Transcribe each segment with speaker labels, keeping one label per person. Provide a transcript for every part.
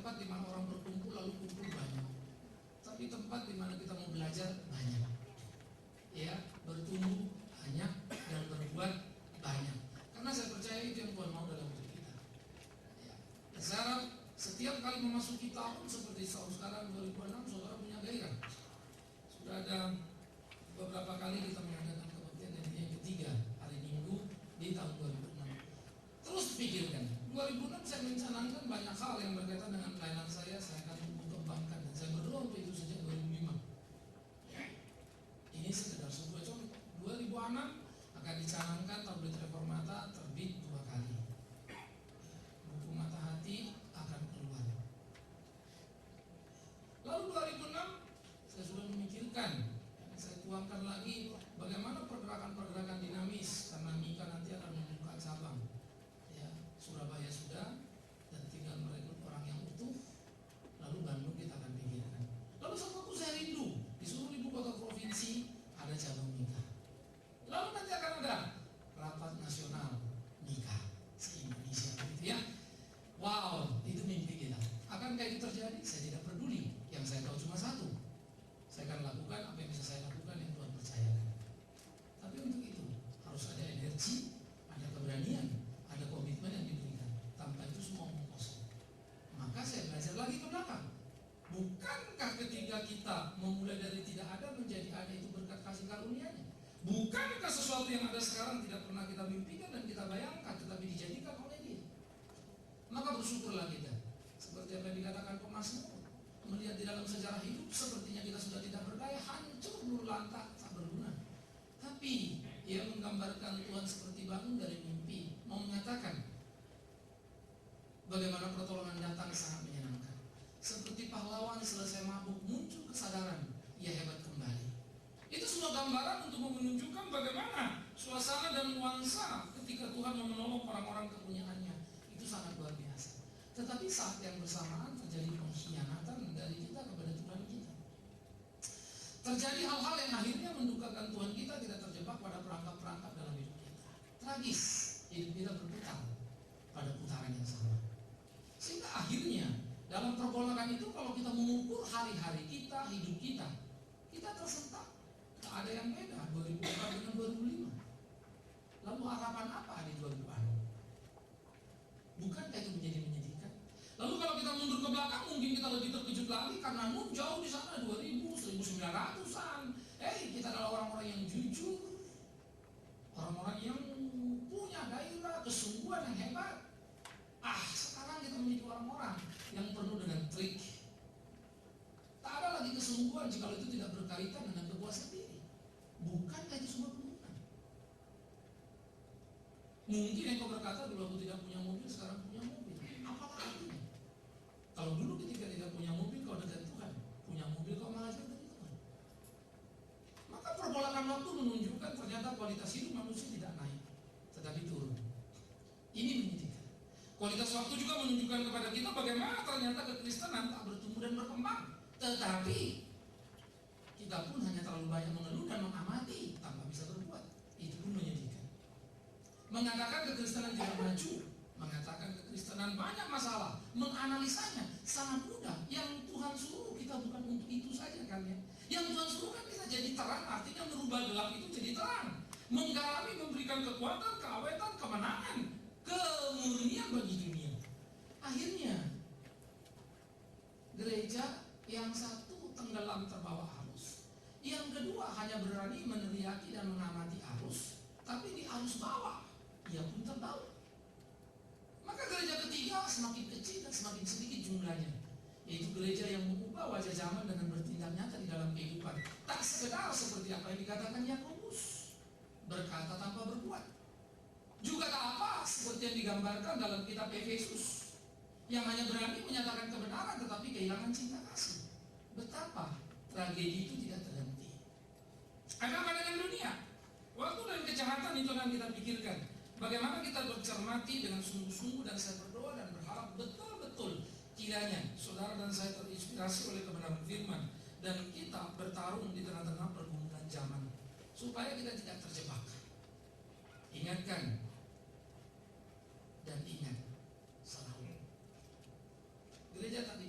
Speaker 1: tempat di mana orang berkumpul lalu kumpul banyak, tapi tempat di mana kita mau belajar banyak, ya, bertumbuh banyak dan berbuat banyak. Karena saya percaya itu yang Tuhan mau dalam hidup kita. Ya. Dan saya harap setiap kali memasuki tahun seperti tahun sekarang 2006, saudara punya gairah. Sudah ada beberapa kali kita mengadakan kebaktian yang ketiga hari Minggu di tahun 2006. Terus pikirkan, 2006 saya mencanangkan banyak hal yang berkaitan dengan pelayanan saya akan mengembangkan, dan saya berdoa untuk itu sejak 2005. Ini sekedar sebuah contoh. 2006 akan dicanangkan tablet Reformata terbit 2 kali. Buku Mata Hati akan keluar. Lalu 2006 saya sudah memikirkan, saya tuangkan lagi bagaimana pergerakan-pergerakan dinamis, karena Mika nanti akan membuka cabang. Ya, Surabaya sudah, dan tinggal merekrut orang yang utuh. Lalu Bandung kita akan pikirkan. Lalu satu waktu saya rindu, di seluruh ibu kota provinsi ada cabang Mika. Lalu nanti akan ada rapat nasional Mika se-Indonesia, gitu ya. Wow, itu mimpi kita. Akankah itu terjadi? Saya tidak peduli. Yang saya tahu cuma satu, saya akan lakukan apa yang bisa saya lakukan yang Tuhan percayakan. Tapi untuk itu harus ada energi, ada keberanian, ada komitmen yang diberikan. Tanpa itu semua omong kosong. Maka saya belajar lagi ke belakang. Bukankah ketika kita memulai dari tidak ada menjadi ada itu berkat kasih karunia-Nya? Bukankah sesuatu yang ada sekarang tidak pernah kita mimpikan dan kita bayangkan, tetapi dijadikan oleh Dia? Maka bersyukurlah kita. Seperti apa yang dikatakan pemazmur, melihat di dalam sejarah hidup sepertinya kita sudah tidak berdaya, hancur berlantak, tak berguna. Tapi Ia menggambarkan Tuhan seperti bangun dari mimpi, mau menyatakan bagaimana pertolongan datang sangat menyenangkan. Seperti pahlawan selesai mabuk, muncul kesadaran, ia hebat kembali. Itu semua gambaran untuk menunjukkan bagaimana suasana dan nuansa ketika Tuhan menolong orang-orang kepunyaannya. Itu sangat luar biasa. Tetapi saat yang bersamaan terjadi pengkhianatan dari kita kepada Tuhan kita. Terjadi hal-hal yang akhirnya mendukakan Tuhan kita tidak terjebak pada perangkap-perangkap dalam hidup kita. Tragis, hidup kita berputar pada putaran yang sama. Sehingga akhirnya dalam pergolakan itu kalau kita mengukur hari-hari kita, hidup kita, kita tersentak. Tak ada yang beda 2004 dengan 2005. Lalu harapan apa di 2006? Bukankah itu menjadi menyedihkan? Lalu kalau kita mundur ke belakang, mungkin kita lebih terkejut lagi karena Nun jauh di sana 2000, 1900-an. Kita adalah orang-orang yang jujur, orang-orang yang punya gairah, kesungguhan yang hebat. Sekarang kita menjadi orang-orang yang penuh dengan trik. Tak ada lagi kesungguhan jika itu tidak berkaitan dengan kepuasan diri. Bukankah itu semua penurunan? Mungkin yang kau berkata, dulu aku tidak punya mobil, sekarang punya mobil. Apa artinya? Kalau dulu ketika tidak punya mobil kau dekat Tuhan, punya mobil kau malah jauh dari Tuhan. Maka pergolakan waktu menunjukkan ternyata kualitas hidup manusia tidak naik, tetapi turun. Ini menyedihkan. Kualitas waktu juga menunjukkan kepada kita bagaimana ternyata kekristenan tak bertumbuh dan berkembang. Tetapi kita pun hanya terlalu banyak mengeluh dan mengamati tanpa bisa berbuat. Itu pun menyedihkan. Mengatakan kekristenan tidak maju, mengatakan kekristenan banyak masalah, menganalisanya sangat mudah. Yang Tuhan suruh kita bukan untuk itu saja kan ya. Yang Tuhan suruh kan kita jadi terang, artinya merubah gelap itu jadi terang. Menggalami, memberikan kekuatan, keawetan, kemenangan, kemurnian bagi dunia. Akhirnya gereja yang satu tenggelam terbawa arus, yang kedua hanya berani meneriaki dan mengamati arus, tapi di arus bawah ia pun terbawa. Maka gereja ketiga semakin kecil dan semakin sedikit jumlahnya, yaitu gereja yang mengubah wajah zaman dengan bertindak nyata di dalam kehidupan. Tak sekedar seperti apa yang dikatakan Yakobus, berkata tanpa berbuat. Juga tak apa seperti yang digambarkan dalam kitab Efesus, yang hanya berani menyatakan kebenaran tetapi kehilangan cinta kasih. Betapa tragedi itu tidak terhenti. Ada apa dengan dunia? Waktu dan kejahatan itu akan kita pikirkan. Bagaimana kita bercermati dengan sungguh-sungguh, dan saya berdoa dan berharap betul-betul kiranya saudara dan saya terinspirasi oleh kebenaran firman, dan kita bertarung di tengah-tengah pergumulan zaman supaya kita tidak terjebak. Ingatkan dan ingat selalu, gereja tak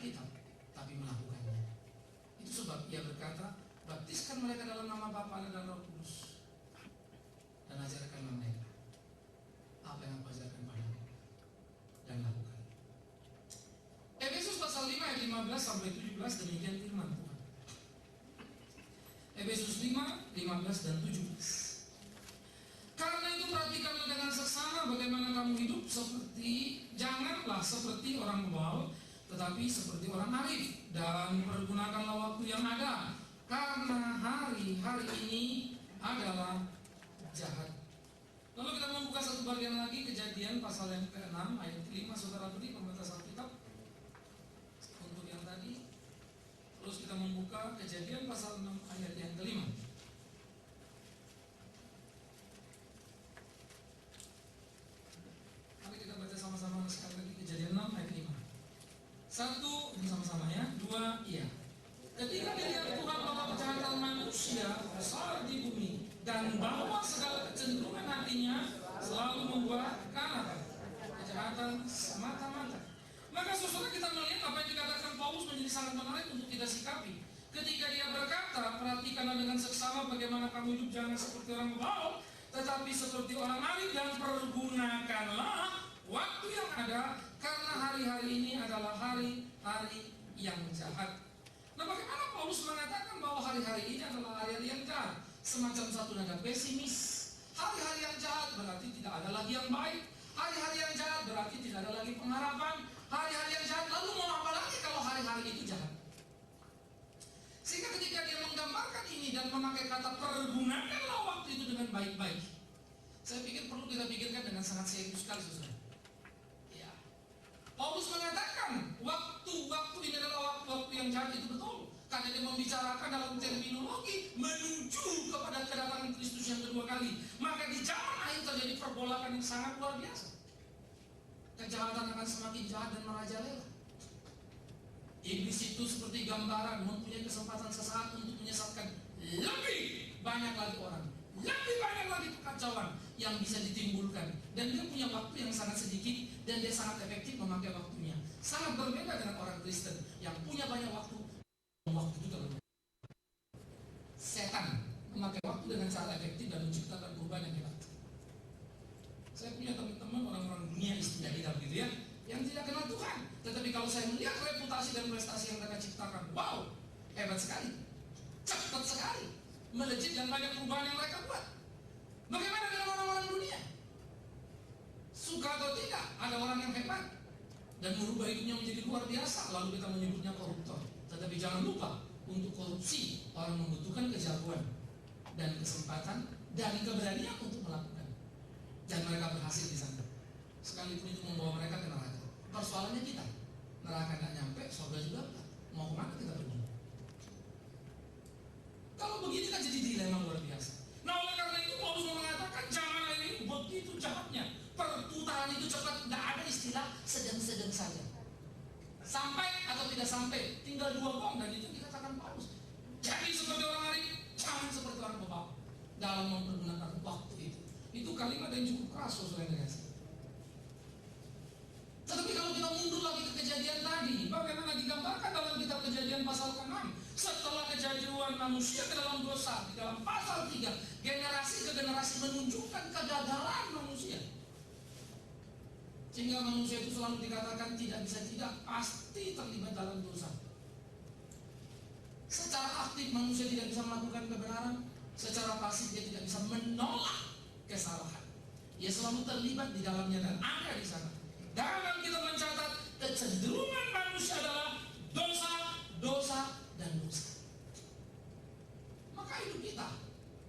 Speaker 1: Alkitab, tapi melakukannya. Itu sebab ia berkata, baptiskan mereka dalam nama Bapa dan Roh Kudus, dan ajarkanlah mereka apa yang aku ajarkan padamu, dan lakukan. Efesus pasal 5 ayat 15 sampai 17 demikian firman Tuhan. Efesus 5, 15 dan 17. Karena itu perhatikanlah dengan seksama bagaimana kamu hidup, janganlah seperti orang bebal, tetapi seperti orang arif, dan pergunakanlah waktu yang ada, karena hari-hari ini adalah jahat. Lalu kita membuka satu bagian lagi, Kejadian pasal yang ke-6 ayat 5, saudara beri pembatas Alkitab untuk yang tadi. Terus kita membuka Kejadian pasal 6 ayat yang ke-5. Mari kita baca sama-sama sekali lagi Kejadian 6 ayat 5. Satu, ini sama-sama ya. Dua, iya. Ketika dilihat Tuhan bahwa kejahatan manusia besar di bumi, dan bahwa segala kecenderungan hatinya selalu membuahkan kejahatan semata-mata. Maka saudara, kita melihat apa yang dikatakan Paulus menjadi sangat menarik untuk kita sikapi. Ketika dia berkata, perhatikanlah dengan seksama bagaimana kamu hidup, jangan seperti orang bebal, tetapi seperti orang arif, dan pergunakanlah waktu yang ada, karena hari-hari ini adalah hari-hari yang jahat. Nah, bagaimana Paulus mengatakan bahwa hari-hari ini adalah hari-hari yang jahat? Semacam satu nada pesimis. Hari-hari yang jahat berarti tidak ada lagi yang baik. Hari-hari yang jahat berarti tidak ada lagi pengharapan. Hari-hari yang jahat, lalu mau apa lagi kalau hari-hari itu jahat? Sehingga ketika dia menggambarkan ini dan memakai kata pergunakanlah waktu itu dengan baik-baik, saya pikir perlu kita pikirkan dengan sangat serius sekali, saudara. Ya. Paulus mengatakan waktu ini adalah waktu yang jahat, itu betul. Karena dia membicarakan dalam terminologi menuju kepada kedatangan Kristus yang kedua kali. Maka di zaman akhir terjadi pergolakan yang sangat luar biasa. Kejahatan akan semakin jahat dan merajalela. Iblis itu seperti gambaran, mempunyai kesempatan sesaat untuk menyesatkan lebih banyak lagi orang, lebih banyak lagi kekacauan yang bisa ditimbulkan. Dan dia punya waktu yang sangat sedikit, dan dia sangat efektif memakai waktunya. Sangat berbeda dengan orang Kristen yang punya banyak waktu juga. Setan memakai waktu dengan cara efektif dan menciptakan perubahan yang hebat. Saya punya teman-teman orang-orang dunia istilah kita begitu ya, yang tidak kenal Tuhan. Tetapi kalau saya melihat reputasi dan prestasi yang mereka ciptakan, wow, hebat sekali, cepat sekali, melejit, dan banyak perubahan yang mereka buat. Bagaimana dengan orang-orang dunia? Suka atau tidak, ada orang yang hebat dan merubah hidupnya menjadi luar biasa, lalu kita menyebutnya koruptor. Tetapi jangan lupa, untuk korupsi orang membutuhkan kejagoan dan kesempatan dan keberanian untuk melakukan. Dan mereka berhasil di sana. Sekalipun itu membawa mereka ke neraka. Persoalannya kita, neraka nggak nyampe, surga juga enggak. Mau kemana kita pergi? Kalau begini kan jadi dilema luar biasa. Nah, oleh karena itu Paulus mengatakan jangan ini begitu jahatnya. Perputaran itu cepat, nggak ada istilah sedang-sedang saja. Sampai atau tidak sampai, tinggal dua gong, dan itu dikatakan Paulus. Jadi seperti orang arif, jangan seperti orang bebal dalam mempergunakan waktu itu. Itu kalimat yang cukup keras, saudara yang kasih. Tetapi kalau kita mundur lagi ke kejadian tadi, bagaimana digambarkan dalam kitab Kejadian pasal ke-6? Setelah kejatuhan manusia ke dalam dosa, di dalam pasal 3, generasi ke generasi menunjukkan kegagalan manusia. Sehingga manusia itu selalu dikatakan tidak bisa tidak, pasti terlibat dalam dosa. Secara aktif manusia tidak bisa melakukan kebenaran, secara pasif dia tidak bisa menolak kesalahan. Dia selalu terlibat di dalamnya dan ada di sana. Dan kita mencatat kecenderungan manusia adalah dosa, dosa, dan dosa. Maka hidup kita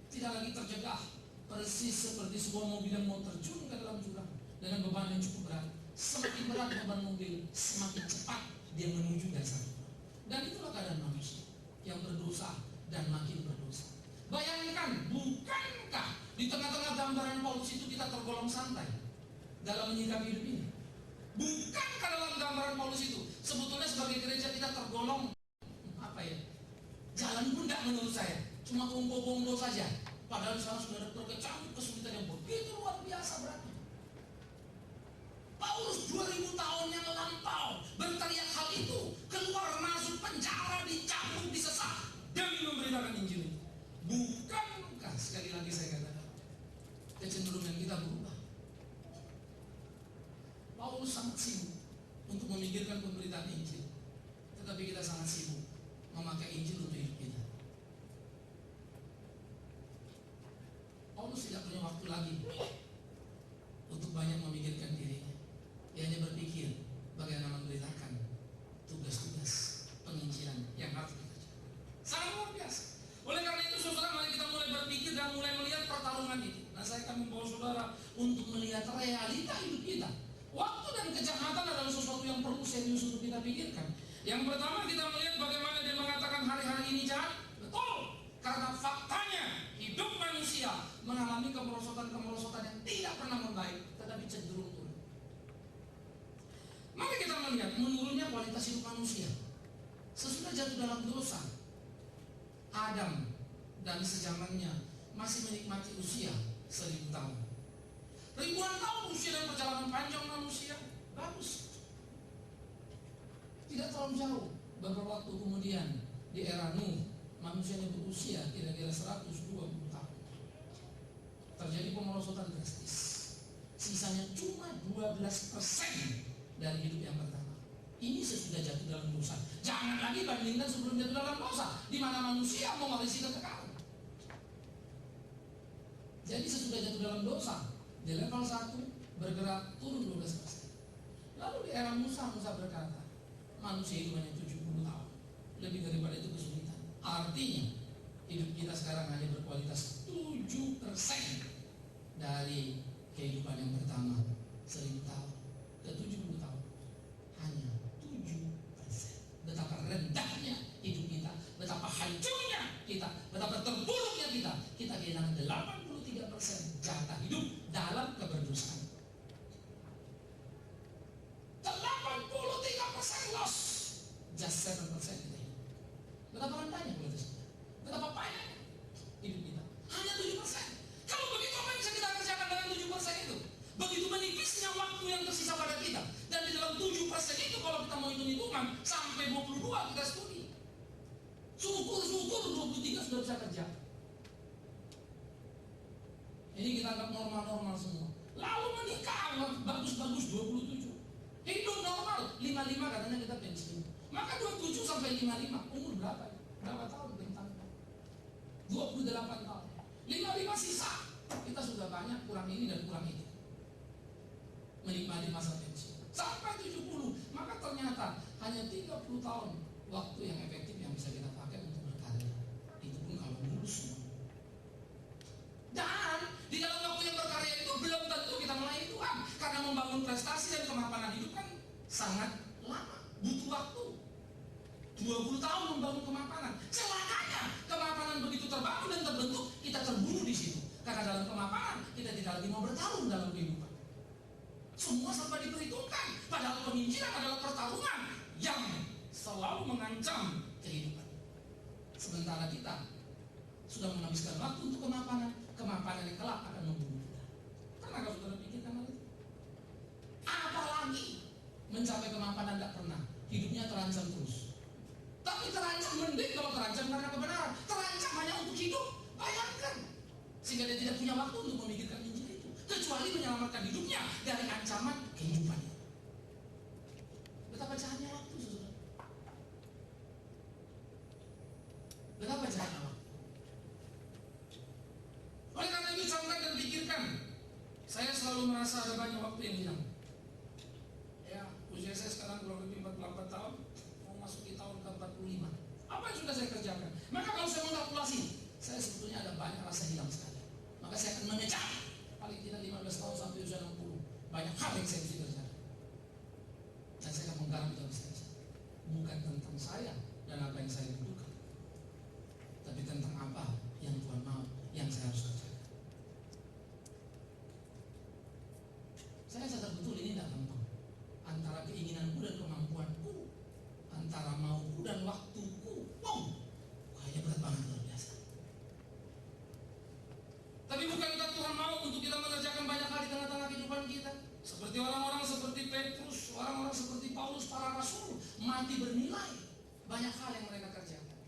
Speaker 1: tidak lagi terjegah, persis seperti sebuah mobil yang mau terjun ke dalam jurang dengan beban yang cukup berat. Semakin berat beban mobil, semakin cepat dia menuju dasar. Dan itulah keadaan manusia yang berdosa dan makin berdosa. Bayangkan, bukankah di tengah-tengah gambaran Paulus itu kita tergolong santai dalam menyikapi hidup ini? Bukankah dalam gambaran Paulus itu sebetulnya sebagai gereja kita tergolong jalan pun tidak menurut saya, cuma bonggo-bonggo saja. Padahal di sana sudah ada berkecamuk kesulitan yang begitu luar biasa beratnya. Paulus 2000 tahun yang lampau berteriak hal itu, keluar masuk penjara, dicambuk, disesak demi memberitakan Injil itu. Bukankah, sekali lagi saya katakan, kecenderungan kita berubah. Paulus sangat sibuk untuk memikirkan pemberitaan Injil, tetapi kita sangat sibuk memakai Injil untuk hidup kita. Paulus tidak punya waktu lagi untuk banyak memikirkan dirinya. Dia hanya berpikir bagaimana memberitakan tugas-tugas penginjilan yang harus dikerjakan. Sangat luar biasa. Oleh karena itu saudara, mari kita mulai berpikir dan mulai melihat pertarungan ini. Nah, saya akan membawa saudara untuk melihat realita hidup kita. Waktu dan kejahatan adalah sesuatu yang perlu serius untuk kita pikirkan. Yang pertama, kita melihat bagaimana dia mengatakan hari-hari ini jahat. Betul, karena faktanya hidup manusia mengalami kemerosotan-kemerosotan yang tidak pernah membaik, tetapi cenderung turun. Mari kita melihat menurunnya kualitas hidup manusia. Sesudah jatuh dalam dosa, Adam dan sezamannya masih menikmati usia 1000 tahun. Ribuan tahun usia dan perjalanan panjang manusia, bagus. Tidak terlalu jauh. Beberapa waktu kemudian di era Nuh, manusianya berusia kira-kira 120 tahun. Terjadi pemerosotan drastis. Sisanya cuma 12% dari hidup yang pertama. Ini sesudah jatuh dalam dosa. Jangan lagi bandingkan sebelum jatuh dalam dosa, di mana manusia mewarisi kekekalan. Jadi sesudah jatuh dalam dosa, di level 1 bergerak turun 12%. Lalu di era Musa berkata, manusia itu hanya 70 tahun. Lebih daripada itu kesulitan. Artinya hidup kita sekarang hanya berkualitas 7% dari kehidupan yang pertama 1000 tahun ke 70 tahun. Hanya 7%. Betapa rendahnya hidup kita, betapa hancurnya kita, betapa terburuknya kita. Kita kehilangan 83% jatah hidup dalam keberdosaan. 83% loss, just 7% kita hidup. Betapa rendahnya kualitas kita, betapa payahnya hidup kita. Hanya 7%. Kalau begitu, apa yang bisa kita kerjakan dengan 7% itu? Begitu menipisnya waktu yang tersisa pada kita. Dan di dalam 7% itu, kalau kita mau hitung-hitungan, sampai 22 kita studi. Syukur-syukur 23 sudah bisa kerja. Ini kita anggap normal-normal semua. Lalu menikah, bagus-bagus 27. Hidup normal, 55 katanya kita pensiun. Maka 27 sampai 55, umur berapa ya? Berapa tahun bintang? 28 tahun. 55 sisa, kita sudah banyak kurang ini dan kurang itu. Menikmati masa pensiun sampai 70, maka ternyata hanya 30 tahun waktu yang efektif yang bisa kita pakai untuk berkarya. Itu pun kalau lulus semua. Dan di dalam waktu yang berkarya itu belum tentu kita melayani Tuhan, karena membangun prestasi dan kemapanan hidup kan sangat lama, butuh waktu. 20 tahun membangun kemapanan. Celakanya kemapanan begitu terbangun dan terbentuk, kita terbunuh di situ. Karena dalam kemapanan kita tidak lagi mau bertarung dalam kehidupan. Semua serba diperhitungkan. Padahal penginjilan adalah pertarungan yang selalu mengancam kehidupan. Sementara kita sudah menghabiskan waktu untuk kemapanan, kemapanan yang kelak akan membunuh kita. Pernah kalau saudara pikirkan hal itu? Apalagi mencapai kemapanan tidak pernah, hidupnya terancam terus. Tapi terancam mending kalau terancam karena kebenaran. Terancam hanya untuk hidup, bayangkan. Sehingga dia tidak punya waktu untuk memikirkan Injil itu, kecuali menyelamatkan hidupnya dari ancaman kehidupan. Betapa jahatnya waktu, saudara. Betapa jahatnya waktu. Oleh karena itu camkan dan pikirkan. Saya selalu merasa ada banyak waktu yang hilang. Ya, usia saya sekarang kurang lebih 44 tahun, mau masuk di tahun ke-45. Apa yang sudah saya kerjakan? Maka kalau saya mengkalkulasi, saya sebetulnya ada banyak rasa hilang sekali. Maka saya akan mengejar paling tidak 15 tahun sampai usia 60. Banyak hal yang saya mesti kerjakan. Dan saya akan menggarap itu bisa. Bukan tentang saya dan apa yang saya rindukan, tapi tentang apa yang Tuhan mau, yang saya harus kerjakan. Saya sadar betul ini tidak gampang. Antara keinginanku dan kemampuanku, antara mauku dan waktuku, kayaknya berat banget, luar biasa. Tapi bukankah Tuhan mau untuk kita mengerjakan banyak hal di tengah-tengah kehidupan kita? Seperti orang-orang seperti banyak hal yang mereka kerjakan.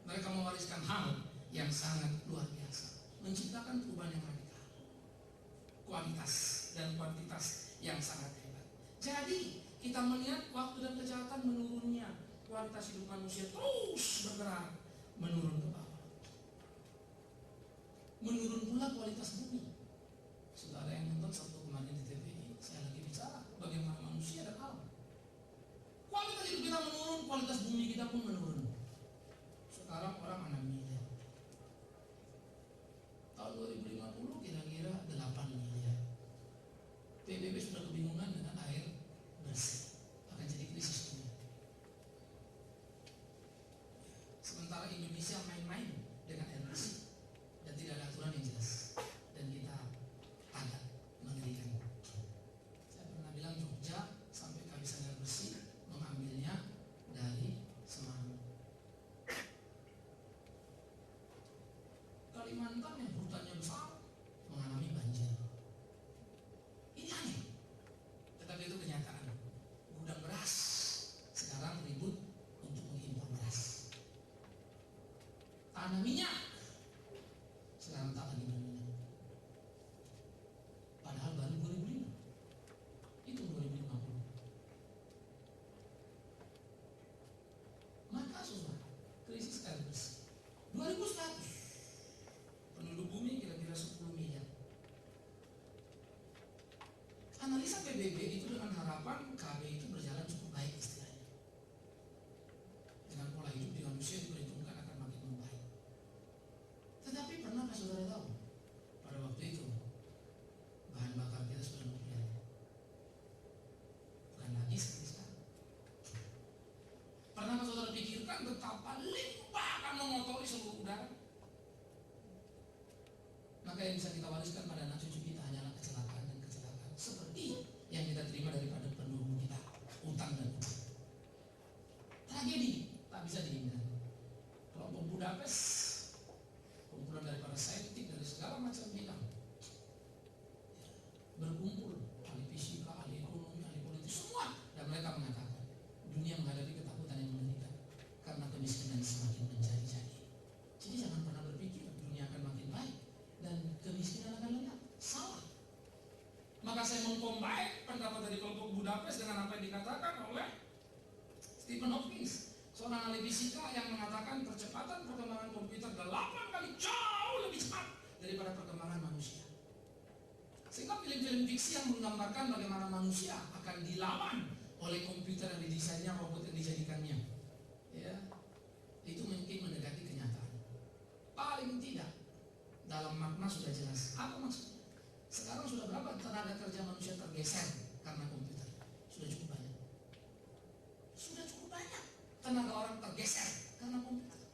Speaker 1: Mereka mewariskan hal yang sangat luar biasa, menciptakan perubahan yang radikal, kualitas dan kuantitas yang sangat hebat. Jadi kita melihat waktu dan kejahatan menurunnya, kualitas hidup manusia terus bergerak menurun ke bawah. Menurun pula kualitas bumi. Saudara yang nonton Sabtu kemarin di TVI, saya lagi bicara bagaimana manusia dan alam. Kualitas hidup kita menurun, kualitas bumi kita pun menurun. Sekarang orang 6 miliar. Tahun 2050 kira-kira 8 miliar. PBB sudah kebingungan dengan air bersih. Akan jadi krisis dunia. Sementara Indonesia main-main dengan air bersih dan tidak ada aturan yang jelas. Dan kita agak mengerikan. Saya pernah bilang Jogja sampai kehabisan air bersih mengambilnya dari Semarang. Kalimantan yang hutannya besar mengalami banjir. Ini aneh, tetapi itu kenyataan. Gudang beras sekarang ribut untuk mengimpor beras. Tanah minyak sekarang tak lagi berminyak. Padahal baru 2005. Itu 2050. Maka saudara, krisis air bersih 2100. Penduduk bumi kira-kira 10 miliar. Analisa PBB itu dengan harapan KB itu berjalan cukup baik istilahnya. Dengan pola hidup di manusia diperhitungkan akan makin membaik. Tetapi pernahkah saudara tahu pada waktu itu bahan bakar kita sudah nuklir, bukan lagi seperti sekarang. Pernahkah saudara pikirkan betapa limbah akan mengotori seluruh udara? Maka yang bisa kita wariskan pada anak cucu kita hanyalah kecelakaan dan kecelakaan seperti yang kita terima daripada pendahulu kita, utang dan utang. Tragedi tak bisa dihindari. Kelompok Budapest, kumpulan dari para saintis dari segala macam bidang, berkumpul, ahli fisika, ahli ekonomi, ahli politik, semua, dan mereka mengatakan dunia menghadapi ketakutan yang mengerikan karena kemiskinan semakin menjadi-jadi. Jadi jangan pernah berpikir dunia akan makin baik dan kemiskinan akan lenyap. Salah. Maka saya mengcombine pendapat dari kelompok Budapest dengan apa yang dikatakan oleh Stephen Hawking, seorang ahli fisika yang mengatakan percepatan perkembangan komputer 8 kali jauh lebih cepat daripada perkembangan manusia. Sehingga film-film fiksi yang menggambarkan bagaimana manusia akan dilawan oleh komputer yang didesainnya, robot yang dijadikannya, ya, itu mungkin mendekati kenyataan. Paling tidak dalam makna sudah jelas. Apa maksudnya? Sekarang sudah berapa tenaga kerja manusia tergeser karena komputer? Sudah cukup banyak. Sudah cukup banyak tenaga orang tergeser karena komputer.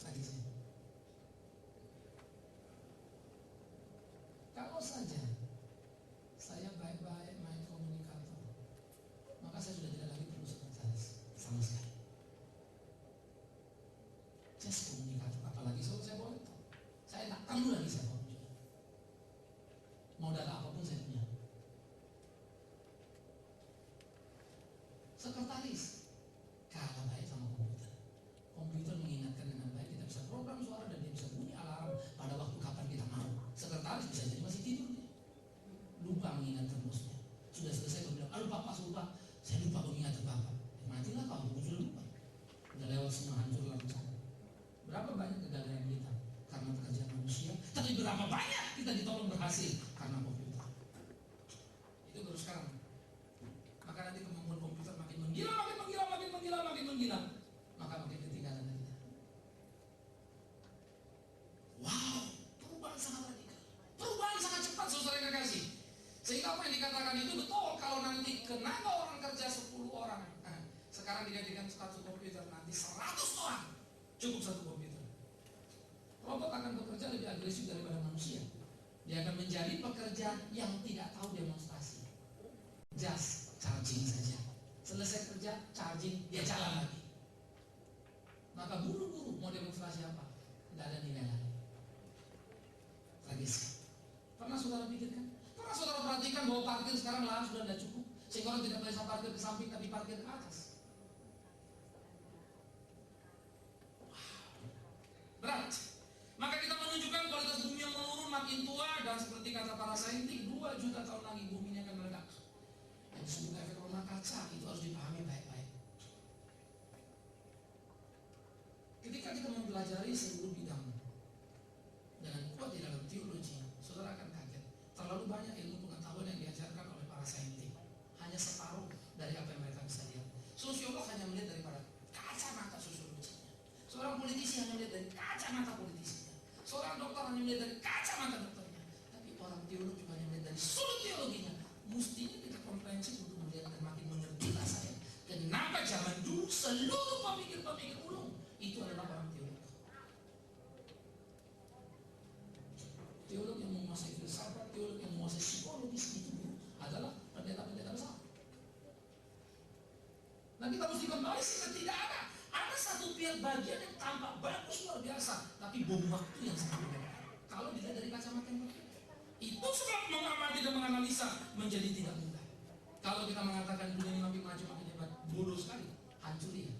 Speaker 1: Tadi kalau saja saya baik-baik main komunikator, maka saya sudah tidak lagi perlu sekretaris sama sekali. Just komunikator, apalagi kalau saya boleh tahu, saya tak perlu lagi saya komputer. Modal apapun saya punya. Sekretaris kalah baik sama komputer. Komputer mengingatkan dengan baik, kita bisa program suara dan dia bisa bunyi alarm pada waktu kapan kita mau. Sekretaris bisa jadi masih tidur dia, lupa mengingatkan bosnya. Sudah selesai bilang, aduh Pak, lupa, saya lupa mengingatkan Bapak. Matilah kau, sudah lupa. Udah lewat semua, hancurlah rencana. Berapa banyak kegagalan kita karena pekerjaan manusia, tapi berapa banyak kita ditolong berhasil karena komputer. Itu baru sekarang. Maka nanti kemampuan komputer makin menggila, maka makin ketinggalan kita. Wow, perubahan sangat radikal, perubahan sangat cepat, saudara yang kekasih. Sehingga apa yang dikatakan itu betul. Kalau nanti tenaga orang kerja 10 orang, sekarang digantikan satu komputer, nanti 100 orang cukup satu komputer. Robot akan bekerja lebih agresif daripada manusia. Dia akan menjadi pekerja yang tidak tahu demonstrasi. Just charging saja. Selesai kerja, charging, dia jalan lagi. Maka buru-buru mau demonstrasi apa? Tidak ada nilai lagi. Tragis. Pernah saudara pikirkan? Pernah saudara perhatikan bahwa parkir sekarang lahan sudah tidak cukup, sehingga orang tidak bisa parkir ke samping tapi parkir ke atas. Berat. Maka kita menunjukkan kualitas bumi yang menurun makin tua, dan seperti kata para saintis, 2 juta tahun lagi bumi ini akan meledak. Yang disebut efek rumah kaca itu harus dipahami baik-baik. Ketika kita mempelajari seluruh bidang dengan kuat di dalam teologi, saudara akan kaget. Terlalu banyak ilmu pengetahuan yang diajarkan oleh para saintis, hanya separuh dari apa yang mereka bisa lihat. Sosiolog hanya melihat daripada kacamata sosiologinya. Seorang politisi hanya melihat dari kacamata politisinya. Seorang dokter hanya melihat dari kacamata dokternya. Tapi orang teolog juga hanya melihat dari sudut teologinya. Mestinya kita komprehensif untuk melihat dan makin mengerti saya. Kenapa zaman dulu seluruh pemikir-pemikir ulung itu adalah orang teolog. Teolog yang menguasai filsafat, teolog yang menguasai psikologis itu adalah pendeta-pendeta besar. Nah, kita mesti kembali sih, tidak ada satu pihak bagian yang tampak bagus luar biasa, tapi bom waktu yang sangat berbeda. Kalau dilihat dari kacamata yang berbeda, itu sebab mengamati dan menganalisa menjadi tidak mudah. Kalau kita mengatakan dunia ini makin maju makin hebat, bodoh sekali, hancur dia.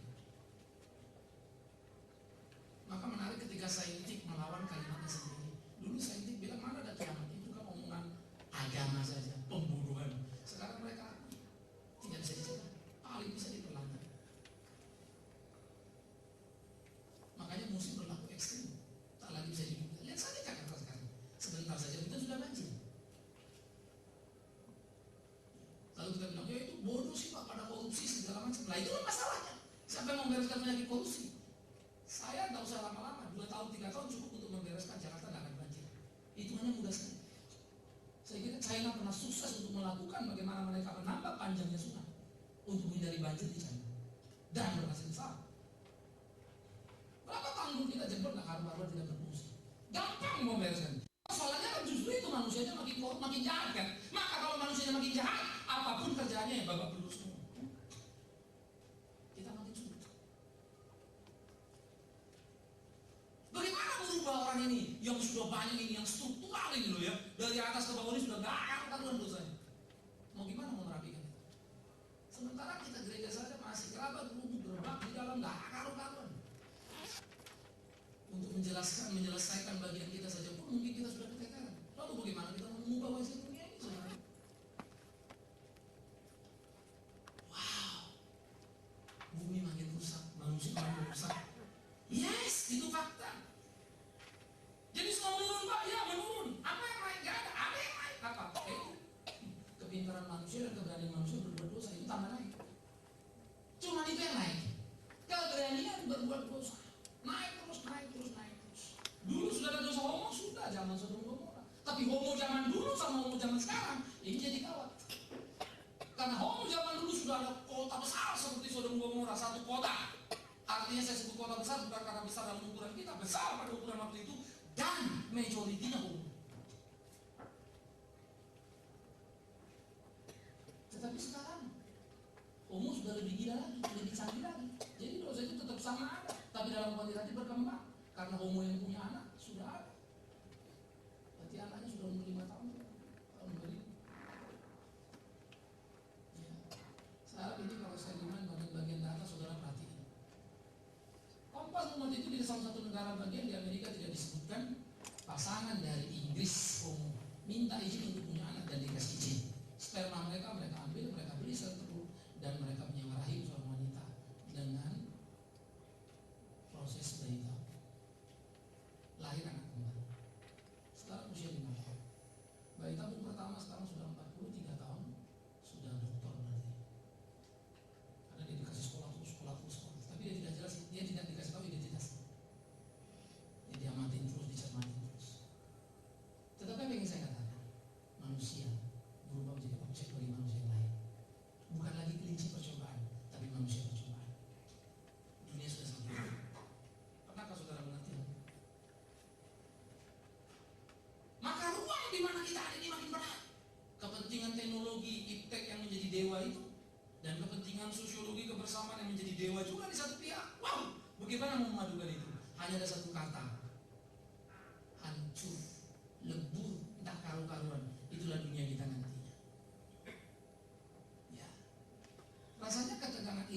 Speaker 1: Maka menarik ketika saintik melawan kalimatnya sendiri. Dulu saintik bilang mana ada kiamat, itu kan omongan agama saja, pembunuhan. Sekarang mereka tidak bisa dicegah, paling bisa diperlantar. Makanya musim berlaku ekstrim, tak lagi bisa diduga. Lihat saja Jakarta sekarang, sebentar saja kita sudah banjir. Lalu kita bilang, ya itu bodoh sih Pak, pada korupsi segala macam. Lah itu masalahnya. Siapa yang membereskan penyakit korupsi? Saya tidak usah lama-lama, 2 tahun 3 tahun cukup untuk membereskan Jakarta tidak akan banjir. Hitungannya mudah sekali. Saya kira China pernah sukses untuk melakukan bagaimana mereka menambah panjangnya sungai untuk menghindari banjir di China, dan berhasil besar. Berapa tanggul kita jebol, nah karuan tidak berfungsi. Gampang membereskan. Soalnya kan justru itu manusianya makin jahat kan. Maka kalau manusianya makin jahat, apapun kerjaannya ya babak belur semua. Kita makin sulit. Bagaimana merubah orang ini yang sudah banyak ini, yang struktural ini loh ya, dari atas ke bawah ini sudah gak karuan dosanya. Mau gimana mau merapikan itu? Sementara kita gereja saja masih kerabat berubah berbak di dalam gak karuan. Untuk menyelesaikan bagian kita saja pun mungkin kita sudah keteteran. Lalu bagaimana kita mengubah wajah dunia ini saudara? Wow, bumi makin rusak, manusia makin rusak. Yes, itu fakta. Jadi semua menurun Pak, ya menurun. Apa yang naik? Gak ada yang naik. Apa? Kepintaran manusia dan keberanian manusia berbuat dosa itu tambah naik. Cuma itu yang naik. Keberanian berbuat dosa naik terus. Dulu sudah ada dosa homo, sudah zaman Sodom Gomora. Tapi homo zaman dulu sama homo zaman sekarang ini jadi kawat. Karena homo zaman dulu sudah ada kota besar seperti Sodom Gomora, satu kota. Artinya saya sebut kota besar bukan karena besar dalam ukuran kita, besar pada ukuran waktu itu, dan majoritinya homo. Tetapi sekarang homo sudah lebih gila lagi, lebih canggih lagi. Jadi dosa itu tetap sama ada, tapi dalam kuantitatif berkembang. Karena homo yang punya anak sudah ada. Berarti anaknya sudah umur 5 tahun. Tahun 2000. Ya. Saya harap ini kalau saya lihat bagian data saudara perhatikan. Kompas umat itu di salah satu negara bagian di Amerika tidak disebutkan pasangan dari Inggris homo minta izin untuk punya anak dan dikasih izin. Sperma mereka ambil, mereka beli sel telur, dan mereka menyewa rahim seorang wanita dengan proses bayi tabung. Lahir anak kembar. Sekarang usia 5 tahun. Bayi tabung pertama sekarang sudah 43 tahun, sudah doktor berarti. Karena dia dikasih sekolah. Tapi dia tidak jelas, dia tidak dikasih tahu identitasnya. Dia diamatin terus, dicermatin terus. Tetapi apa yang ingin saya katakan? Manusia berubah menjadi objek bagi manusia yang lain. Bukan lagi kelinci percobaan, tapi manusia percobaan. Dunia sudah sampai. Pernahkah saudara mengerti? Maka ruang di mana kita ada ini makin berat. Kepentingan teknologi, iptek yang menjadi dewa itu, dan kepentingan sosiologi kebersamaan yang menjadi dewa juga di satu pihak. Wow, bagaimana mau memadukan itu? Hanya ada satu kata: hancur, lebur, tak karu-karuan. Itulah dunia kita nantinya.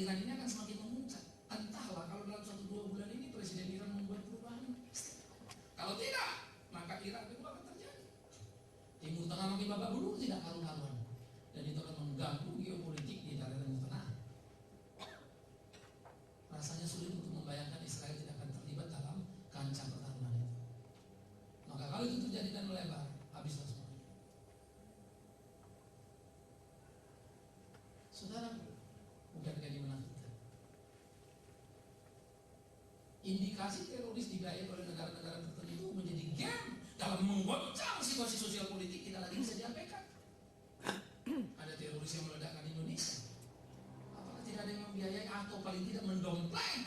Speaker 1: Iran ini akan semakin memuncak. Entahlah kalau dalam 1-2 bulan ini Presiden Iran membuat perubahan. Kalau tidak, maka Irak itu akan terjadi. Timur Tengah makin babak belur tidak karu-karuan, dan itu akan mengganggu geopolitik di daerah Timur Tengah. Rasanya sulit untuk membayangkan Israel tidak akan terlibat dalam kancah pertarungan itu. Maka kalau itu terjadi dan melebar, habislah semuanya. Saudara, bukankah ini menakutkan? Indikasi teroris dibayar oleh negara-negara tertentu menjadi game dalam menggoncang situasi sosial politik tidak lagi bisa diabaikan. Ada teroris yang meledakkan Indonesia. Apakah tidak ada yang membiayai atau paling tidak mendompleng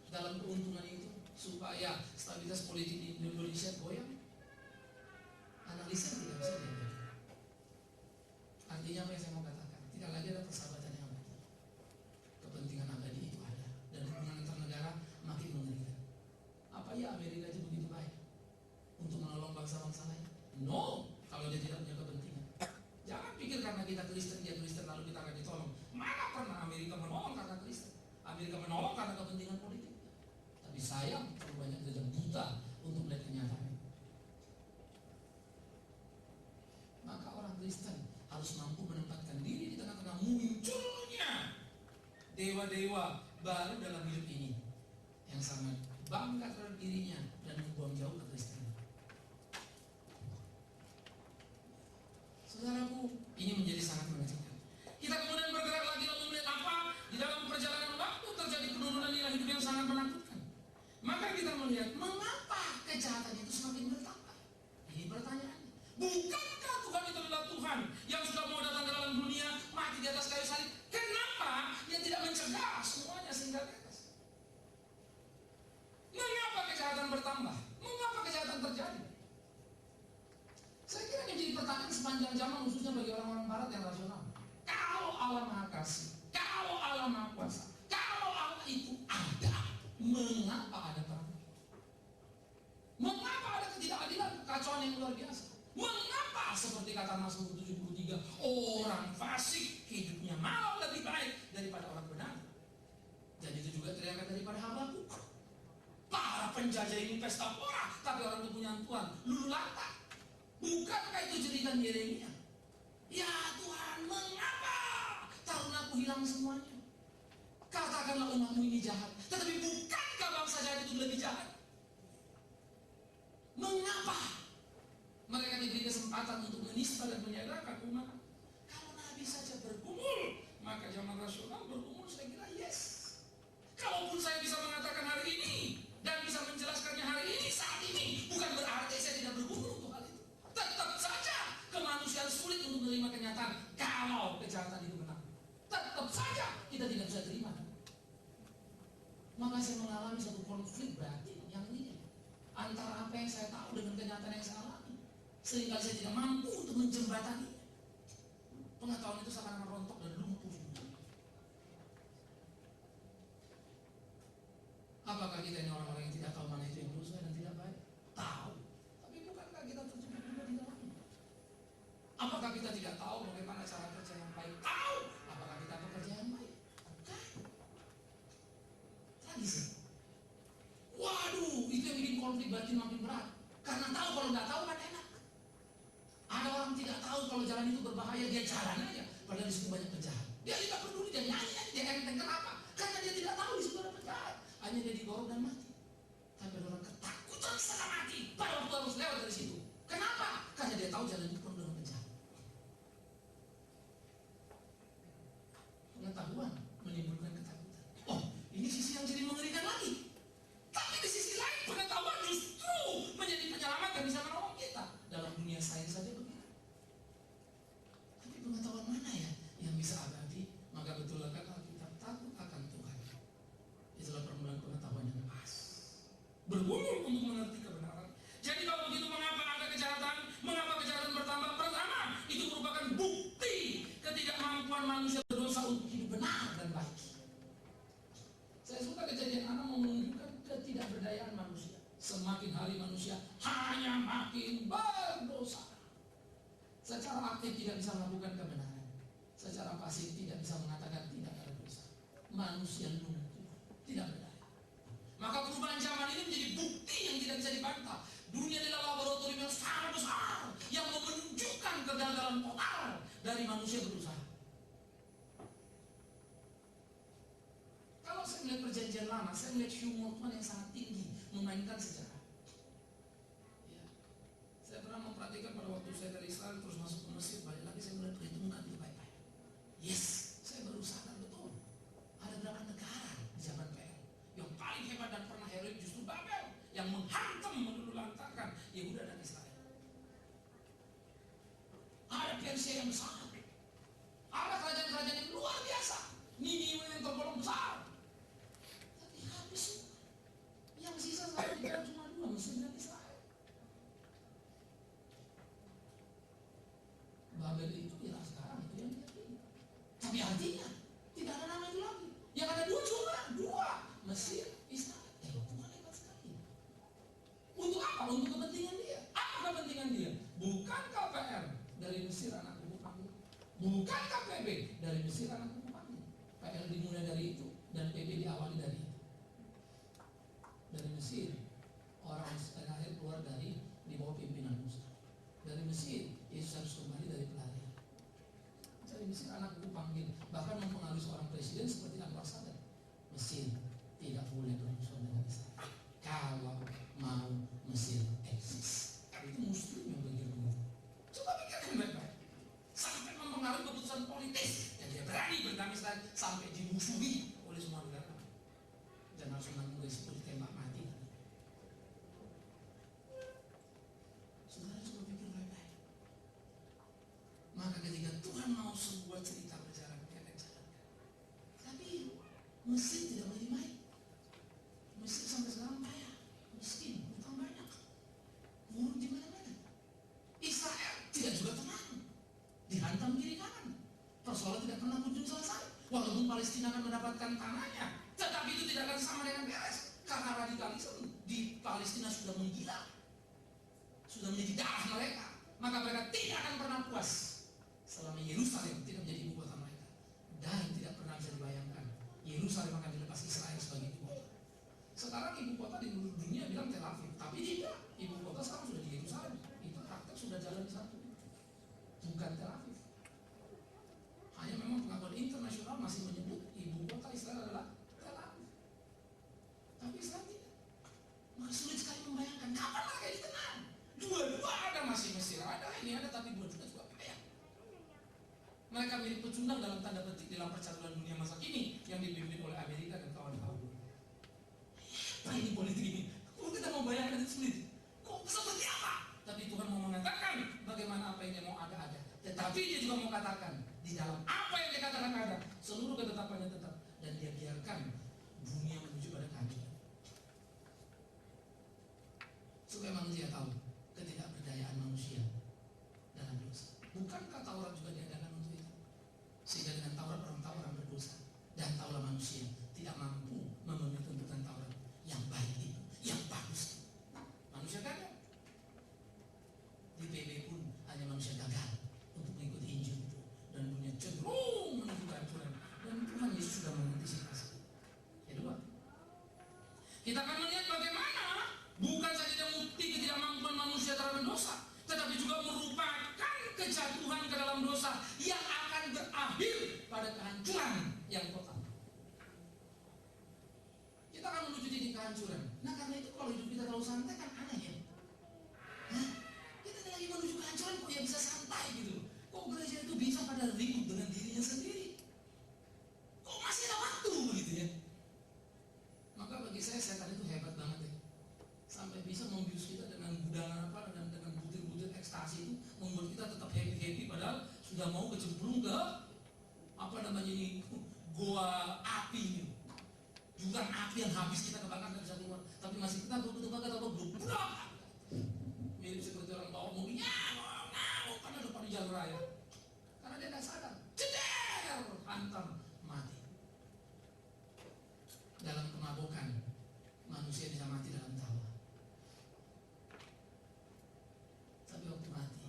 Speaker 1: dalam keuntungan itu supaya stabilitas politik di Indonesia goyang? Analisa tidak bisa diabaikan. Artinya apa yang saya mau katakan? Tidak lagi ada persahabatan yang abadi. Kepentingan abadi itu ada, dan hubungan antar negara makin mengerikan. Apa ya Amerika itu begitu baik untuk menolong bangsa-bangsa lain? No, kalau dia tidak punya kepentingan. Jangan pikir karena kita Kristen, dia Kristen lalu kita akan ditolong. Mana pernah Amerika menolong karena Kristen? Amerika menolong karena kepentingan politik. Tapi sayang, terlalu banyak jejak buta untuk melihat kenyataan. Maka orang Kristen harus mampu menempatkan diri di tengah-tengah munculnya dewa-dewa baru dalam hidup ini yang sangat bangga terhadap dirinya dan membuang jauh kekristenan. Saudaraku, ini menjadi sangat mengejutkan. Kita kemudian bergerak lagi lalu melihat apa? Di dalam perjalanan waktu terjadi penurunan nilai hidup yang sangat menakutkan. Maka kita melihat mengapa kejahatan itu semakin bertambah. Ini pertanyaannya. Bukankah Tuhan itu adalah Tuhan yang sudah mau datang ke dalam dunia, mati di atas kayu salib? Kenapa dia tidak mencegah semuanya sehingga bebas? Mengapa kejahatan bertambah? Mengapa kejahatan terjadi? Saya kira ini menjadi pertanyaan sepanjang zaman, khususnya bagi orang-orang Barat yang rasional. Kalau Allah Maha Kasih, kalau Allah Maha Kuasa, kalau Allah itu ada, mengapa ada perang? Mengapa ada ketidakadilan, kekacauan yang luar biasa? Mengapa seperti kata Mazmur 73, orang fasik hidupnya malah lebih baik daripada orang benar? Dan itu juga teriakan daripada Habakuk. Para penjajah ini pesta pora, tapi orang kepunyaan Tuhan lulu lantak. Bukankah itu jeritan Yeremia? Ya Tuhan, mengapa tarunaku hilang semuanya? Katakanlah umatmu ini jahat, tetapi bukankah bangsa jahat itu lebih jahat? Mengapa mereka diberi kesempatan untuk menista dan menyadarkan umat? Kalau Nabi saja bergumul, maka zaman rasional bergumul, saya kira yes. Kalaupun saya bisa mengatakan hari ini dan bisa menjelaskannya hari ini, saat ini, bukan berarti saya tidak bergumul untuk hal itu. Tetap saja kemanusiaan sulit untuk menerima kenyataan kalau kejahatan itu benar. Tetap saja kita tidak bisa terima. Maka saya mengalami satu konflik batin yang ini antara apa yang saya tahu dengan kenyataan yang saya alami, sehingga saya tidak mampu untuk menjembatani. Pengetahuan itu seakan merontok dan lumpuh. Apakah kita ini orang-orang yang tidak tahu mana itu yang dosa dan tidak baik? Tahu. Tapi bukankah kita terjebak juga di dalamnya? Apakah kita tidak tahu bagaimana cara kerja yang baik? Tahu. Apakah kita bekerja yang baik? Bukan. Tradisi. Waduh, itu yang bikin konflik batin makin berat. Karena tahu, kalau nggak tahu kan enak. Ada orang tidak tahu kalau jalan itu berbahaya, dia jalan aja. Padahal di situ banyak penjahat. Dia tidak peduli, dia nyanyi aja, dia enteng. Kenapa? Karena dia tidak tahu di situ ada penjahat. Hanya dia digorok dan mati. Tapi ada orang ketakutan setengah mati pada waktu harus lewat dari situ. Kenapa? Karena dia tahu jalan itu penuh dengan penjahat. Pengetahuan menimbulkan ketakutan. Oh, ini sisi yang jadi mengerikan lagi. Tapi di sisi lain pengetahuan justru menjadi penyelamat dan bisa menolong kita. Dalam dunia sains saja begitu. Tapi pengetahuan mana ya yang bisa abadi? Maka betul kan Alkitab takut akan Tuhan. Itulah permulaan pengetahuan yang pas. Bergumul untuk mengerti kebenaran. Jadi kalau begitu, mengapa ada kejahatan? Mengapa kejahatan bertambah? Pertama, itu merupakan bukti ketidakmampuan manusia berdosa untuk hidup benar dan baik. Saya suka kejadian anak menunjukkan ketidakberdayaan manusia. Semakin hari manusia hanya makin berdosa. Secara aktif tidak bisa melakukan kebenaran. Secara pasif tidak bisa mengatakan tidak ada dosa. manusia lumpuh, tidak berdaya. Maka perubahan zaman ini menjadi bukti yang tidak bisa dibantah. Dunia adalah laboratorium yang sangat besar yang menunjukkan kegagalan total dari manusia berusaha. Kalau saya melihat perjanjian lama, saya melihat humor Tuhan yang sangat tinggi memainkan sejarah. Ya. Saya pernah memperhatikan pada waktu saya dari Israel terus masuk ke Mesir, balik lagi saya melihat perhitungan itu baik-baik. Yes, saya baru sadar betul. Ada berapa negara di zaman PL yang paling hebat dan pernah heroik justru Babel yang menghantam meluluhlantarkan Yehuda dan Israel. Ada Persia yang besar, ada kerajaan-kerajaan yang luar biasa, Niniwe yang tergolong besar. Tapi habis yang sisa sekarang cuma dua, Mesir dan Israel. Babel itu ya sekarang itu yang diyakini. Tapi artinya tidak ada nama itu lagi. Yang ada dua, Mesir, Israel. Tuhan hebat sekali. Untuk apa? Untuk kepentingan dia. Apa kepentingan dia? Bukan KPR dari Mesir anak kuku panggil. Bukan KPB dari Mesir anak kuku panggil. PL dimulai dari itu dan PB diawali dari itu. Dari Mesir orang Israel keluar dari di bawah pimpinan Musa. Dari Mesir Yesus harus kembali dari pelarian. Dari Mesir anak kuku panggil, bahkan mempengaruhi seorang presiden seperti Anwar Sadat. Mesir tidak boleh berurusan dengan Israel kalau mau Mesir eksis. Itu Muslim yang begitu. Coba pikirkan baik-baik. Sampai mempengaruhi keputusan politis dan dia berani berdamai Israel sampai dimusuhi oleh semua negara dan harus menanggung risiko ditembak mati. Saudara coba pikir baik-baik. Maka ketika Tuhan mau sebuah cerita berjalan, dia akan jalankan. Tapi Mesir tidak menjadi baik. Mesir sampai sekarang kaya, miskin, utang banyak, buruk di mana-mana. Israel tidak juga tenang, dihantam kiri kanan. Persoalan tidak pernah kunjung selesai. Walaupun Palestina akan mendapatkan tanahnya, tetapi itu tidak akan sama dengan beres karena radikalisme di Palestina sudah menggila, sudah menjadi darah mereka. Maka mereka tidak akan pernah puas selama Yerusalem tidak menjadi ibu kota mereka. Dan tidak pernah bisa dibayangkan Yerusalem akan dilepas Israel sebagai ibu kota. Sekarang ibu kota di seluruh dunia bilang Tel Aviv, tapi tidak. Ibu kota sekarang sudah di Yerusalem. Itu praktek sudah jalan di satu, bukan Tel Aviv. Hanya memang pengakuan internasional masih menyebut ibu kota Israel adalah Tel Aviv. Tapi Israel tidak. Maka sulit sekali membayangkan kapan mereka ditenang. Dua-dua ada, masih Mesir ada, ini ada, tapi dua-dua juga kaya. Mereka mirip pecundang dalam tanda petik dalam percaturan dunia masa kini yang dipimpin oleh Amerika dan kawan-kawan. Apa ini politik ini? Kok kita mau bayangkan itu sulit? Kok seperti apa? Tapi Tuhan mau mengatakan bagaimana apa yang dia mau ada. Tetapi dia juga mau katakan di dalam apa yang dia katakan ada, seluruh ketetapannya tetap, dan dia biarkan dunia menuju pada kehancuran. Supaya manusia tahu ketidakberdayaan manusia dalam dosa. Bukankah Taurat juga diadakan untuk itu? Sehingga dengan Taurat orang tahu orang berdosa, dan taulah manusia tidak mampu memenuhi tuntutan Taurat yang baik itu, yang bagus itu. Manusia gagal. Di PB pun hanya manusia gagal untuk mengikuti Injil itu, dan dunia cenderung menuju kehancuran. Dan Tuhan Yesus sudah mengantisipasi. Kedua, kita akan melihat bagaimana bukan saja bukti ketidakmampuan manusia terhadap dosa, tetapi juga merupakan kejatuhan ke dalam dosa yang akan berakhir pada kehancuran yang total. Kita akan menuju titik kehancuran. Nah karena itu kalau hidup kita terlalu santai kan aneh ya. Kita lagi menuju kehancuran kok ya bisa santai gitu. Kok gereja itu bisa pada ribut dengan dirinya sendiri? Kok masih ada waktu begitu ya? Maka bagi saya setan itu hebat banget ya. Sampai bisa membius kita dengan gudang apa dan dengan butir-butir ekstasi itu membuat kita tetap happy padahal sudah mau kecemplung ke apa namanya ini goa api ini, jurang api yang habis kita kebakar dan bisa keluar, tapi masih kita berbudak mirip seperti orang bawa mobil ngawang pada depan di jalur raya karena dia tidak sadar, ceder hantam mati. Dalam kemabukan manusia bisa mati dalam tawa. Tapi waktu mati,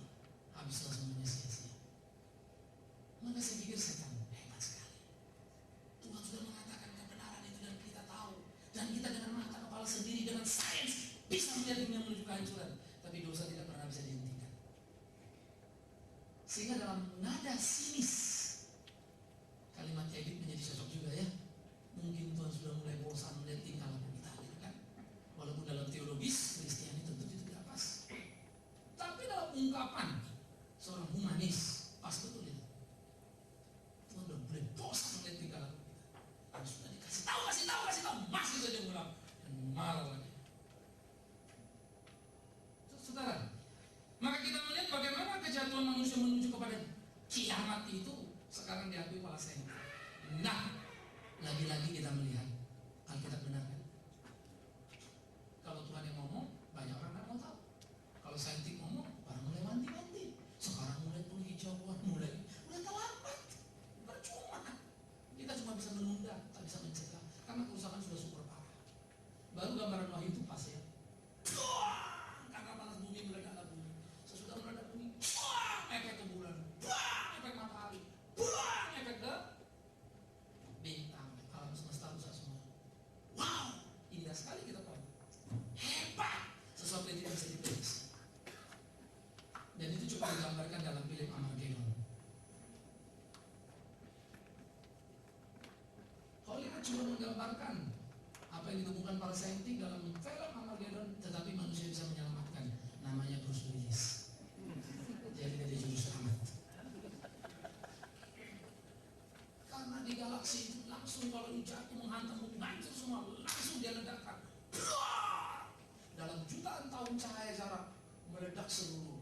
Speaker 1: habislah semuanya sia-sia. Maka saya pikir setan hebat sekali. Tuhan sudah mengatakan kehancuran, tapi dosa tidak pernah bisa dihentikan. Sehingga dalam nada sinis, kalimat Edith menjadi cocok juga ya. Mungkin Tuhan sudah mulai bosan melihat tingkah laku kita, gitu kan? Walaupun dalam teologis Kristiani tentu itu tidak pas, tapi dalam ungkapan seorang humanis pas betul itu. Tuhan sudah mulai bosan melihat tingkah laku kita. Harus sudah dikasih tahu, masih saja ngulang dan marah lagi. Saudara, maka kita melihat bagaimana kejatuhan manusia menuju kepada kiamat itu sekarang diakui oleh saintis. Nah, lagi-lagi kita melihat Alkitab benar kan? Kalau Tuhan yang ngomong, banyak orang tidak mau tahu. Kalau saintis ngomong, orang mulai wanti-wanti. Sekarang mulai penghijauan, mulai terlambat. Percuma. Kita cuma bisa menunda, tak bisa mencegah, karena kerusakan sudah super parah. Baru gambaran Wahyu itu pas ya. Karena panas bumi meledak bumi. Sesudah meledak bumi, efek ke bulan, efek matahari, efek ke bintang, alam semesta rusak semua. Wow, indah sekali kita tahu. Hebat, sesuatu yang tidak bisa diprediksi. Dan itu coba digambarkan dalam film Armageddon. Hollywood cuma menggambarkan apa yang ditemukan para saintis dalam film Armageddon, tetapi manusia bisa menyelamatkan. Namanya Bruce Willis. Jadi dia juru selamat. Karena di galaksi itu langsung kalau jatuh menghantam hancur semua, langsung dia ledakkan. Dalam jutaan tahun cahaya jarak meledak seluruh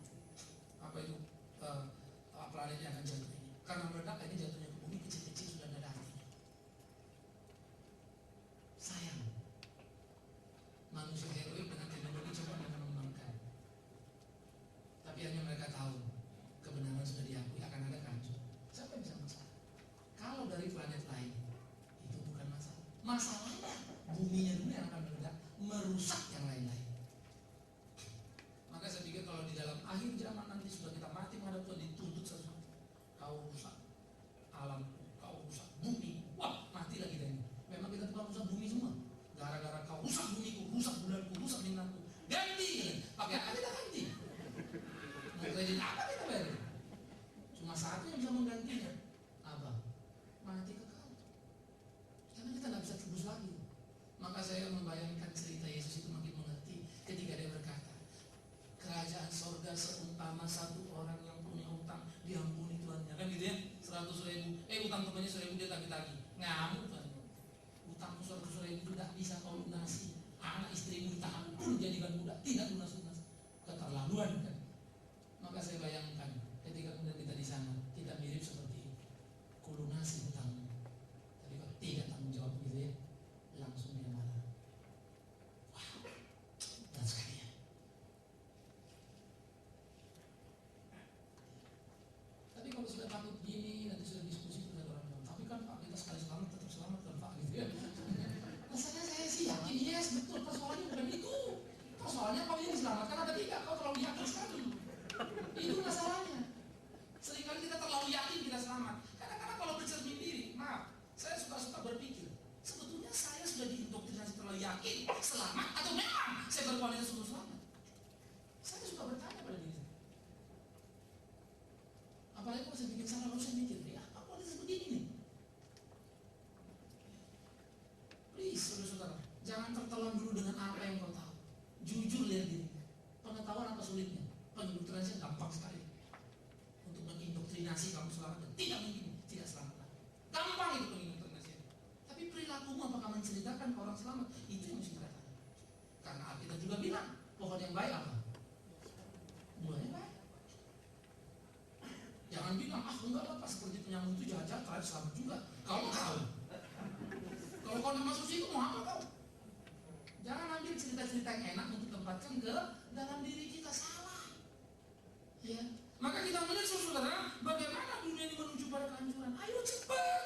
Speaker 1: planet yang akan jatuh ini. Karena meledak ini jatuhnya ke bumi kecil-kecil sudah ada artinya. Sayang, manusia heroik dengan teknologi coba mengembangkan, tapi hanya mereka tahu kebenaran sudah diakui akan ada kehancuran. Siapa yang bisa masalah? Kalau dari planet lain itu bukan masalah. Masalahnya buminya dulu yang akan meledak, merusak yang lain-lain. Maka saya pikir kalau di dalam akhir zaman nanti sudah kita mati menghadap Tuhan, dituntut sesuatu. Kau rusak alam, kau rusak bumi. Wah, mati lagi dari ini. Memang kita bukan rusak bumi semua. Gara-gara kau rusak bumiku, rusak bulanku, rusak bintangku. Ganti. Pakai apa kita ganti? Mau kredit apa kita bayar? Cuma satu yang bisa menggantinya. Apa? Mati kekal. Karena kita tidak bisa tebus lagi. Maka saya membayangkan cerita Yesus itu makin mengerti ketika dia berkata, kerajaan sorga seumpama satu orang yang punya utang, diampuni tuannya, kan gitu ya, 100.000, utang temannya 1.000 dia tagih-tagih, ngamuk kan, utangmu 100.000 itu tidak bisa kau lunasi, anak istrimu ditahan pun jadikan budak, tidak lunas-lunas, keterlaluan kan. Maka saya bayangkan ketika kemudian kita di sana, kita mirip seperti kulunasi hutangmu, tapi kalau tidak tanggung jawab gitu ya, langsung dia marah. Wow, dan sekali ya. Tapi kalau sudah takut gini, nanti sudah diskusi dengan orang lain. Tapi kan Pak, kita sekali selamat tetap selamat kan Pak, gitu ya. Rasanya saya sih yakin, yes betul. Persoalannya bukan itu. Persoalannya kau yang diselamatkan ada tidak? Kau terlalu yakin sekali. Itu masalahnya. Seringkali kita terlalu yakin kita selamat. Kadang-kadang kalau bercermin diri, maaf, saya suka berpikir, sebetulnya saya sudah diindoktrinasi terlalu yakin selamat atau memang saya berkualitas untuk selamat. Saya suka bertanya pada diri saya. Apalagi kalau saya bikin salah, lalu saya mikir, ya apa kualitas begini nih? Please, saudara-saudara, jangan tertelan dulu dengan apa yang kau tahu. Jujur lihat diri. Pengetahuan apa sulitnya? Pengindoktrinasi gampang sekali. Untuk mengindoktrinasi kamu selamat dan tidak mungkin tidak selamat. Gampang itu pengindoktrinasi. Tapi perilakumu apakah menceritakan ke orang selamat? Itu yang mesti kita tanya. Karena Alkitab juga bilang, pohon yang baik apa? Buahnya baik. Jangan bilang, enggak lah Pak, seperti penyambung itu jahat-jahat, terakhir selamat juga. Kau tahu. Kalau kau nak masuk situ, mau apa kau? Jangan ambil cerita-cerita yang enak untuk tempatkan ke dalam diri kita, salah. Ya. Maka kita melihat saudara, bagaimana dunia ini menuju pada kehancuran. Ayo cepat.